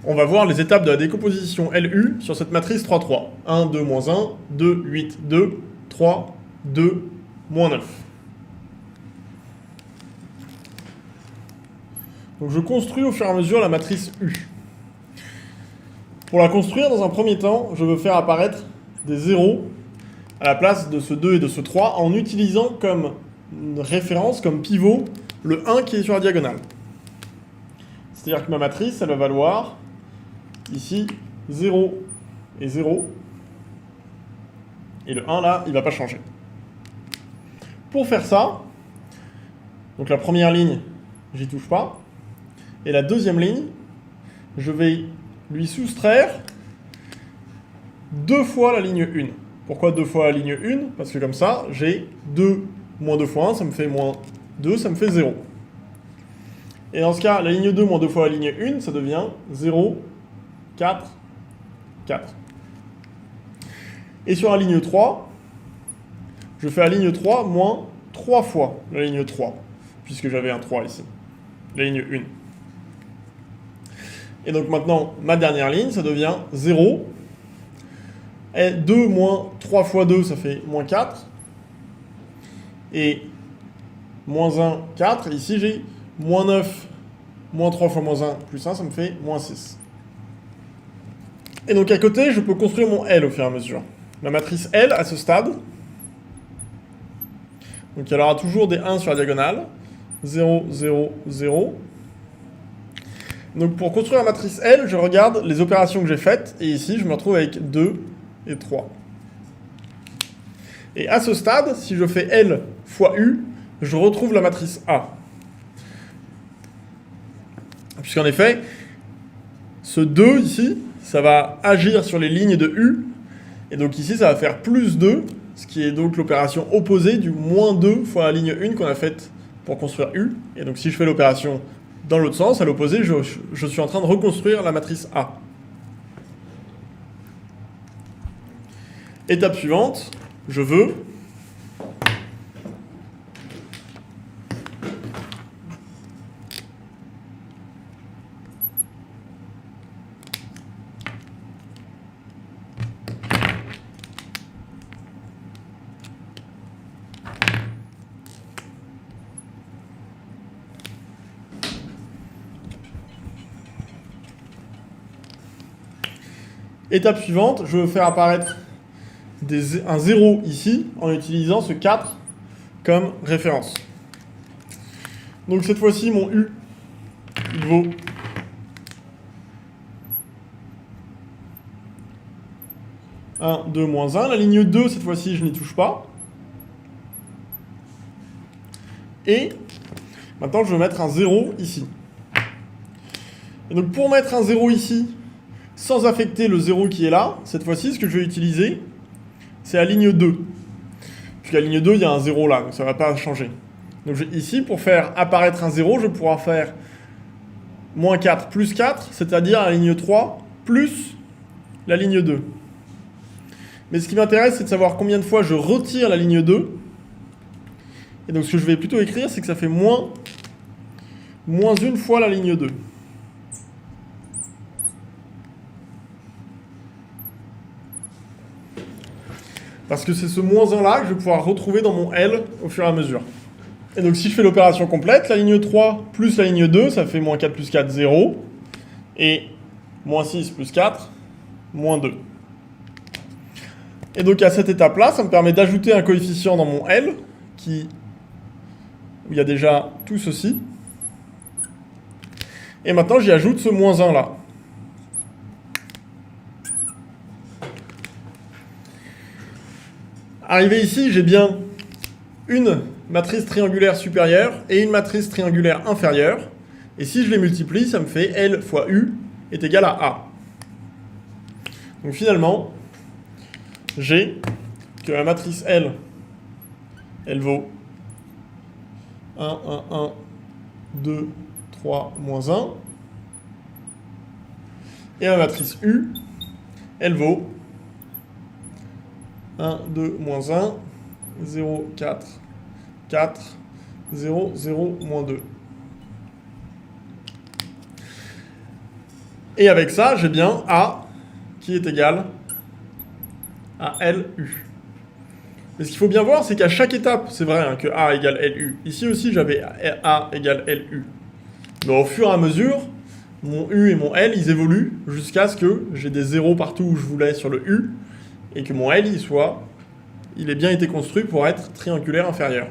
on va voir les étapes de la décomposition LU sur cette matrice 3, 3. 1, 2, moins 1, 2, 8, 2, 3, 2, moins 9. Donc je construis au fur et à mesure la matrice U. Pour la construire, dans un premier temps, je veux faire apparaître des zéros à la place de ce 2 et de ce 3 en utilisant comme référence, comme pivot, le 1 qui est sur la diagonale. C'est-à-dire que ma matrice, elle va valoir ici 0 et 0. Et le 1 là, il ne va pas changer. Pour faire ça, donc la première ligne, j'y touche pas. Et la deuxième ligne, je vais lui soustraire 2 fois la ligne 1. Pourquoi 2 fois la ligne 1? Parce que comme ça, j'ai 2 moins 2 fois 1, ça me fait moins 2, ça me fait 0. Et dans ce cas, la ligne 2 moins 2 fois la ligne 1, ça devient 0, 4, 4. Et sur la ligne 3, je fais la ligne 3 moins 3 fois la ligne 3, puisque j'avais un 3 ici, la ligne 1. Et donc maintenant, ma dernière ligne, ça devient 0. Et 2 moins 3 fois 2, ça fait moins 4. Et moins 1, 4. Ici, j'ai moins 9, moins 3 fois moins 1, plus 1, ça me fait moins 6. Et donc à côté, je peux construire mon L au fur et à mesure. La matrice L, à ce stade, donc elle aura toujours des 1 sur la diagonale. 0, 0, 0. Donc pour construire la matrice L, je regarde les opérations que j'ai faites, et ici, je me retrouve avec 2 et 3. Et à ce stade, si je fais L fois U, je retrouve la matrice A. Puisqu'en effet, ce 2 ici, ça va agir sur les lignes de U, et donc ici, ça va faire plus 2, ce qui est donc l'opération opposée du moins 2 fois la ligne 1 qu'on a faite pour construire U. Et donc si je fais l'opération dans l'autre sens, à l'opposé, je suis en train de reconstruire la matrice A. Étape suivante, je veux Étape suivante, je veux faire apparaître un 0 ici en utilisant ce 4 comme référence. Donc cette fois-ci, mon U, il vaut 1, 2, moins 1. La ligne 2, cette fois-ci, je n'y touche pas. Et maintenant, je veux mettre un 0 ici. Et donc pour mettre un 0 ici, sans affecter le 0 qui est là, cette fois-ci, ce que je vais utiliser, c'est la ligne 2. Puisqu'à la ligne 2, il y a un 0 là, donc ça ne va pas changer. Donc ici, pour faire apparaître un 0, je vais pouvoir faire moins 4 plus 4, c'est-à-dire la ligne 3 plus la ligne 2. Mais ce qui m'intéresse, c'est de savoir combien de fois je retire la ligne 2. Et donc ce que je vais plutôt écrire, c'est que ça fait moins une fois la ligne 2. Parce que c'est ce moins 1 là que je vais pouvoir retrouver dans mon L au fur et à mesure. Et donc si je fais l'opération complète, la ligne 3 plus la ligne 2, ça fait moins 4 plus 4, 0. Et moins 6 plus 4, moins 2. Et donc à cette étape-là, ça me permet d'ajouter un coefficient dans mon L, où il y a déjà tout ceci. Et maintenant j'y ajoute ce moins 1 là. Arrivé ici, j'ai bien une matrice triangulaire supérieure et une matrice triangulaire inférieure. Et si je les multiplie, ça me fait L fois U est égal à A. Donc finalement, j'ai que la matrice L, elle vaut 1, 1, 1, 2, 3, moins 1. Et la matrice U, elle vaut 1, 2, moins 1, 0, 4, 4, 0, 0, moins 2. Et avec ça, j'ai bien A qui est égal à LU. Mais ce qu'il faut bien voir, c'est qu'à chaque étape, c'est vrai hein, que A égale LU. Ici aussi, j'avais A égale LU. Mais au fur et à mesure, mon U et mon L, ils évoluent jusqu'à ce que j'ai des zéros partout où je voulais sur le U et que mon L, il ait bien été construit pour être triangulaire inférieur.